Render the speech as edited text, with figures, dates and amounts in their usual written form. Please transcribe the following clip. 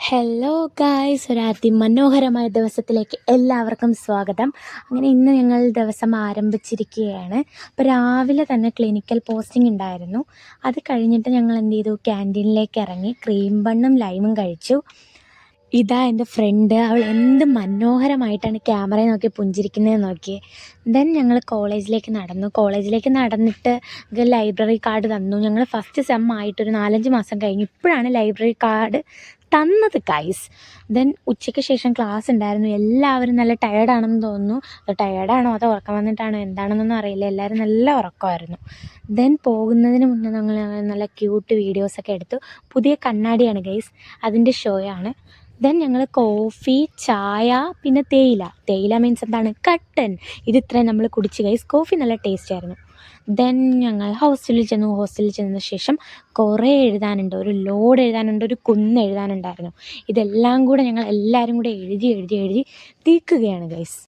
Hello guys, ഒരു അതിമനോഹരമായ ദിവസത്തിലേക്ക് എല്ലാവർക്കും സ്വാഗതം. അങ്ങനെ ഇന്ന് ഞങ്ങൾ ദിവസം ആരംഭിച്ചിരിക്കുകയാണ്. അപ്പോൾ രാവിലെ തന്നെ ക്ലിനിക്കൽ പോസ്റ്റിംഗ് ഉണ്ടായിരുന്നു. അത് കഴിഞ്ഞിട്ട് ഞങ്ങൾ എന്ത് ചെയ്തു, ക്യാൻറ്റീനിലേക്ക് ഇറങ്ങി ക്രീം ബണ്ണും ലൈമും കഴിച്ചു. ഇതാ എൻ്റെ ഫ്രണ്ട്, അവൾ എന്ത് മനോഹരമായിട്ടാണ് ക്യാമറയെ നോക്കി പുഞ്ചിരിക്കുന്നത് നോക്കി. ദെൻ ഞങ്ങൾ കോളേജിലേക്ക് നടന്നിട്ട് ലൈബ്രറി കാർഡ് തന്നു. ഞങ്ങൾ ഫസ്റ്റ് സെം ആയിട്ടൊരു 4-5 മാസം കഴിഞ്ഞു, ഇപ്പോഴാണ് ലൈബ്രറി കാർഡ് തന്നത് ഗൈസ്. ദെൻ ഉച്ചയ്ക്ക് ശേഷം ക്ലാസ് ഉണ്ടായിരുന്നു. എല്ലാവരും നല്ല ടയേർഡാണെന്ന് തോന്നുന്നു. ടയേർഡാണോ അതോ ഉറക്കം വന്നിട്ടാണോ എന്താണെന്നൊന്നും അറിയില്ല, എല്ലാവരും നല്ല ഉറക്കമായിരുന്നു. ദെൻ പോകുന്നതിന് മുന്നേ ഞങ്ങൾ നല്ല ക്യൂട്ട് വീഡിയോസൊക്കെ എടുത്തു. പുതിയ കണ്ണാടിയാണ് ഗൈസ്, അതിൻ്റെ ഷോയാണ്. ദെൻ ഞങ്ങൾ കോഫി, ചായ, പിന്നെ തേയില മീൻസ് എന്താണ്, കട്ടൻ, ഇത് ഇത്രയും നമ്മൾ കുടിച്ച് ഗൈസ്. കോഫി നല്ല ടേസ്റ്റ് ആയിരുന്നു. ദെൻ ഞങ്ങൾ ഹോസ്റ്റലിൽ ചെന്നതിന് ശേഷം കുറേ എഴുതാനുണ്ട്, ഒരു ലോഡ് എഴുതാനുണ്ട്, ഒരു കുന്ന് എഴുതാനുണ്ടായിരുന്നു. ഇതെല്ലാം കൂടെ ഞങ്ങൾ എല്ലാവരും കൂടെ എഴുതി തീർക്കുകയാണ് ഗൈസ്.